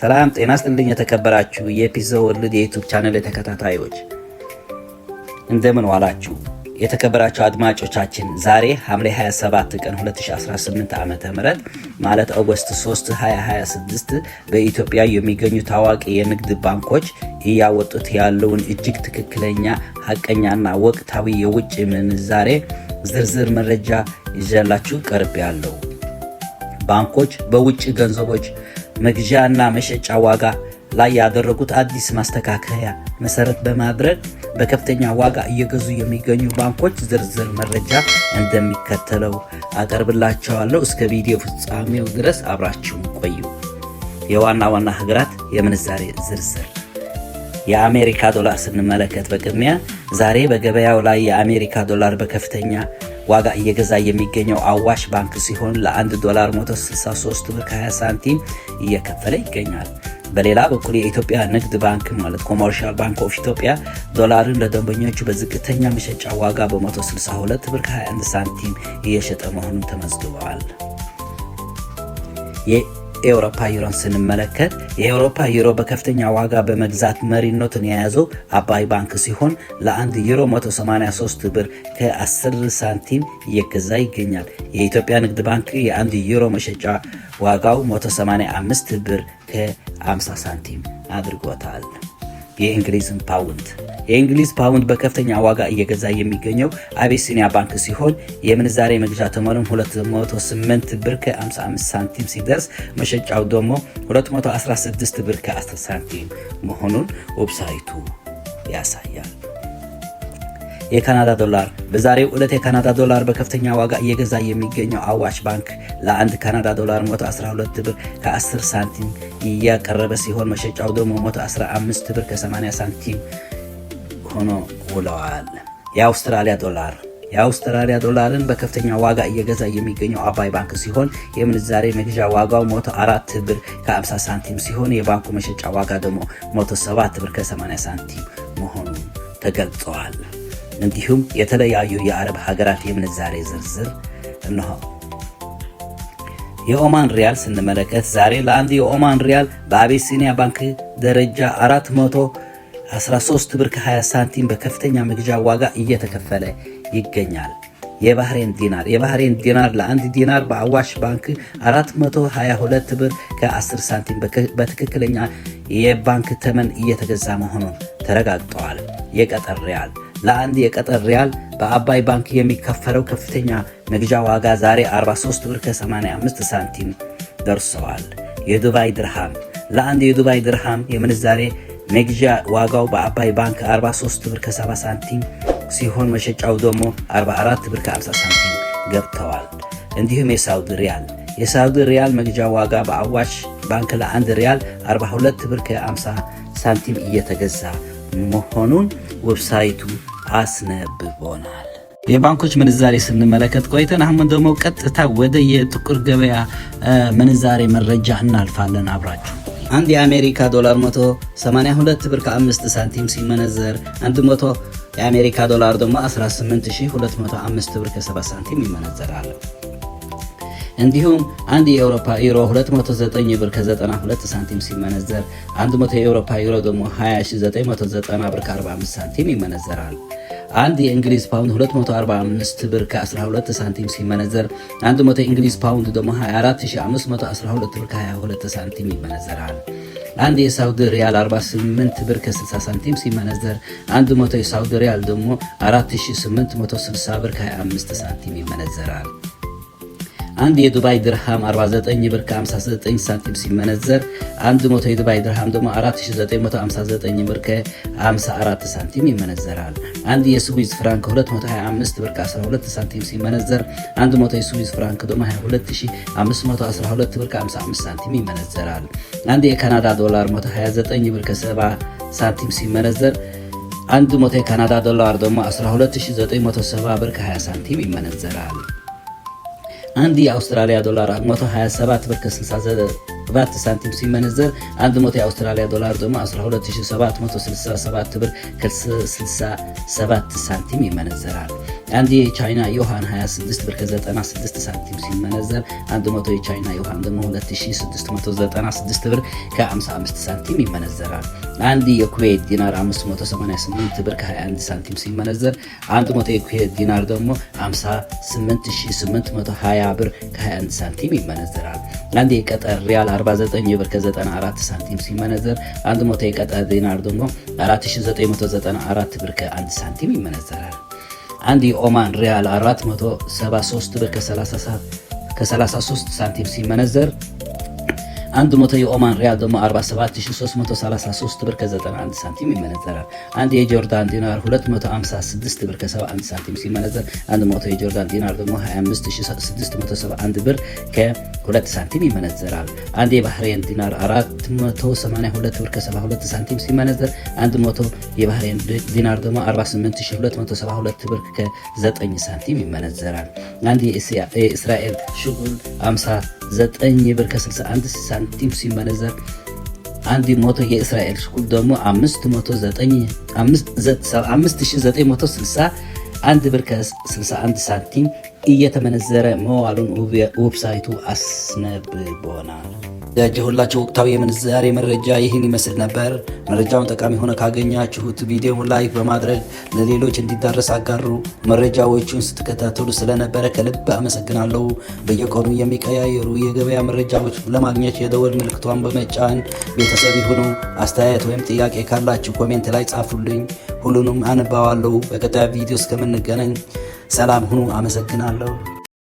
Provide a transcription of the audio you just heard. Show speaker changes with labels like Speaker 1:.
Speaker 1: ሰላም ጤና ይስጥልኝ የተከበራችሁ የፒዛ ወርልድ የዩቲዩብ ቻናል ተከታታዮች እንደምን ዋላችሁ? የተከበራችሁ አድማጮቻችን ዛሬ ሐምሌ 27 ቀን 2018 ዓ.ም ማለት ኦገስት 3 2026 በኢትዮጵያ የሚገኙ ታዋቂ የንግድ ባንኮች እያወጡት ያለውን እጅግ ትክክለኛ ሐቀኛና ወቅታዊ የውጭ ምንዛሬ ዝርዝር መረጃ ይዤላችሁ ቀርቤያለሁ። ባንኮች በውጭ ገንዘቦች መግዣና መሸጫ ዋጋ ላይ ያደረጉት አዲስ ማስተካከያ መሰረት በማድረግ በከፍተኛ ዋጋ እየገዙ የሚገኙ ባንኮች ዝርዝር መረጃ እንደሚከተለው አቀርብላችኋለሁ። እስከ ቪዲዮ ፍጻሜው ድረስ አብራችሁን ቆዩ። የዋና ዋና ሀገራት የምንዛሬ ዝርዝር። የአሜሪካ ዶላር ስንመለከት በቅድሚያ ዛሬ በገበያው ላይ የአሜሪካ ዶላር በከፍተኛ ዋጋ እየገዛ የሚገኘው አዋሽ ባንክ ሲሆን ለ1 ዶላር 163 ብር ከ20 ሳንቲም እየከፈለ ይገኛል። በሌላ በኩል የኢትዮጵያ ንግድ ባንክ ማለት ኮመርሻል ባንክ ኦፍ ኢትዮጵያ ዶላርን ለደንበኞቹ በዝቅተኛ መሸጫ ዋጋ በ162 ብር ከ21 ሳንቲም እየሸጠ መሆኑን ተመዝግበዋል። የአውሮፓ ዩሮን ስንመለከት የአውሮፓ ዩሮ በከፍተኛ ዋጋ በመግዛት መሪነቱን የያዘው አባይ ባንክ ሲሆን ለ1 ዩሮ 183 ብር ከ10 ሳንቲም እየገዛ ይገኛል። የኢትዮጵያ ንግድ ባንክ የ1 ዩሮ መሸጫ ዋጋው 185 ብር ከ50 ሳንቲም አድርጎታል። የእንግሊዝ ፓውንድ በከፍተኛ ዋጋ እየገዛ የሚገኘው አቢሲኒያ ባንክ ሲሆን የምንዛሬ መግዣ ተመኑም 208 ብር ከ55 ሳንቲም ሲደርስ መሸጫው ደግሞ 216 ብር ከ10 ሳንቲም መሆኑን ዌብሳይቱ ያሳያል። የካናዳ ዶላር በዛሬው ዕለት የካናዳ ዶላር በከፍተኛ ዋጋ እየገዛ የሚገኘው አዋሽ ባንክ ለ1 ካናዳ ዶላር 112 ብር ከ10 ሳንቲም እያቀረበ ሲሆን መሸጫው ደግሞ 115 ብር ከ80 ሳንቲም ሆኖ ውለዋል። የአውስትራሊያ ዶላርን በከፍተኛ ዋጋ እየገዛ የሚገኘው አባይ ባንክ ሲሆን የምንዛሬ መግዣ ዋጋው 104 ብር ከ50 ሳንቲም ሲሆን የባንኩ መሸጫ ዋጋ ደግሞ 107 ብር ከ80 ሳንቲም መሆኑን ተገልጸዋል። እንዲሁም የተለያዩ የአረብ ሀገራት የምንዛሬ ዝርዝር እነሆ። የኦማን ሪያል ስንመለከት ዛሬ ለአንድ የኦማን ሪያል በአቢሲኒያ ባንክ ደረጃ 413 ብር ከ20 ሳንቲም በከፍተኛ መግዣ ዋጋ እየተከፈለ ይገኛል። የባህሬን ዲናር ለአንድ ዲናር በአዋሽ ባንክ 422 ብር ከ10 ሳንቲም በትክክለኛ የባንክ ተመን እየተገዛ መሆኑን ተረጋግጠዋል። የቀጠር ሪያል ለአንድ የቀጠር ሪያል በአባይ ባንክ የሚከፈለው ከፍተኛ መግዣ ዋጋ ዛሬ 43 ብር ከ85 ሳንቲም ደርሰዋል። የዱባይ ድርሃም ለአንድ የዱባይ ድርሃም የምንዛሬ መግዣ ዋጋው በአባይ ባንክ 43 ብር ከ70 ሳንቲም ሲሆን መሸጫው ደግሞ 44 ብር ከ50 ሳንቲም ገብተዋል። እንዲሁም የሳውዲ ሪያል መግዣ ዋጋ በአዋሽ ባንክ ለአንድ ሪያል 42 ብር ከ50 ሳንቲም እየተገዛ መሆኑን ዌብሳይቱ አስነብቦናል። የባንኮች ምንዛሬ ስንመለከት ቆይተን አሁን ደግሞ ቀጥታ ወደ የጥቁር ገበያ ምንዛሬ መረጃ እናልፋለን። አብራችሁ አንድ የአሜሪካ ዶላር 182 ብር ከ5 ሳንቲም ሲመነዘር 100 የአሜሪካ ዶላር ደግሞ 18205 ብር ከ7 ሳንቲም ይመነዘራል። እንዲሁም አንድ የአውሮፓ ዩሮ 209 ብር ከ92 ሳንቲም ሲመነዘር 100 የአውሮፓ ዩሮ ደግሞ 20990 ብር ከ45 ሳንቲም ይመነዘራል። አንድ የእንግሊዝ ፓውንድ 245 ብር ከ12 ሳንቲም ሲመነዘር 100 የእንግሊዝ ፓውንድ ደግሞ 24512 ብር ከ22 ሳንቲም ይመነዘራል። አንድ የሳውዲ ሪያል 48 ብር ከ60 ሳንቲም ሲመነዘር 100 የሳውዲ ሪያል ደግሞ 4860 ብር ከ25 ሳንቲም ይመነዘራል። አንድ የዱባይ ድርሃም 49 ብር ከ59 ሳንቲም ሲመነዘር 100 የዱባይ ድርሃም ደግሞ 4959 ብር ከ54 ሳንቲም ይመነዘራል። አንድ የስዊዝ ፍራንክ 225 ብር ከ12 ሳንቲም ሲመነዘር 100 የስዊዝ ፍራንክ ደግሞ 22512 ብር ከ55 ሳንቲም ይመነዘራል። አንድ የካናዳ ዶላር 129 ብር ከ70 ሳንቲም ሲመነዘር 100 የካናዳ ዶላር ደግሞ 12970 ብር ከ20 ሳንቲም ይመነዘራል። አንድ የአውስትራሊያ ዶላር 127 ብር ከ67 ሳንቲም ሲመነዘር 100 የአውስትራሊያ ዶላር ደግሞ 12767 ብር ከ67 ሳንቲም ይመነዘራል። አንድ የቻይና ዩዋን 26 ብር ከ96 ሳንቲም ሲመነዘር 100 የቻይና ዩዋን ደግሞ 2696 ብር ከ55 ሳንቲም ይመነዘራል። አንድ የኩዌት ዲናር 588 ብር ከ21 ሳንቲም ሲመነዘር 100 የኩዌት ዲናር ደግሞ 58820 ብር ከ21 ሳንቲም ይመነዘራል። አንድ የቀጠር ሪያል 49 ብር ከ94 ሳንቲም ሲመነዘር 100 የቀጠር ዲናር ደግሞ 4994 ብር ከ1 ሳንቲም ይመነዘራል። አንድ የኦማን ሪያል 473 ብር ከ33 ሳንቲም ሲመነዘር 100 የኦማን ሪያል ደግሞ 47333 ብር ከ91 ሳንቲም ይመነዘራል። አንድ የጆርዳን ዲናር 256 ብር ከ71 ሳንቲም ሲመነዘር 100 የጆርዳን ዲናር ደግሞ 25671 ብር ከ2 ሳንቲም ይመነዘራል። አንድ የባህሬን ዲናር 482 ብር ከ72 ሳንቲም ሲመነዘር 100 የባህሬን ዲናር ደግሞ 48272 ብር ከ9 ሳንቲም ይመነዘራል። አንድ የእስራኤል ሽጉል 59 ብር ከ61 ሳንቲም ሲመነዘር 100 የእስራኤል ሽጉል ደግሞ 5961 ብር ከ61 ሳንቲም እየተመነዘረ መዋሉን ዌብሳይቱ አስነብቦናል። ያጀሁላችሁ ወቅታዊ የምንዛሬ መረጃ ይህን ይመስል ነበር። መረጃውን ጠቃሚ ሆነ ካገኛችሁት ቪዲዮውን ላይክ በማድረግ ለሌሎች እንዲዳረስ አጋሩ። መረጃዎቹን ስትከታተሉ ስለነበረ ከልብ አመሰግናለሁ። በየቀኑ የሚቀያየሩ የገበያ መረጃዎች ለማግኘት የደወል ምልክቷን በመጫን ቤተሰብ ይሁኑ። አስተያየት ወይም ጥያቄ ካላችሁ ኮሜንት ላይ ጻፉልኝ፣ ሁሉንም አነባዋለሁ። በቀጣይ ቪዲዮ እስከምንገናኝ ሰላም ሁኑ። አመሰግናለሁ።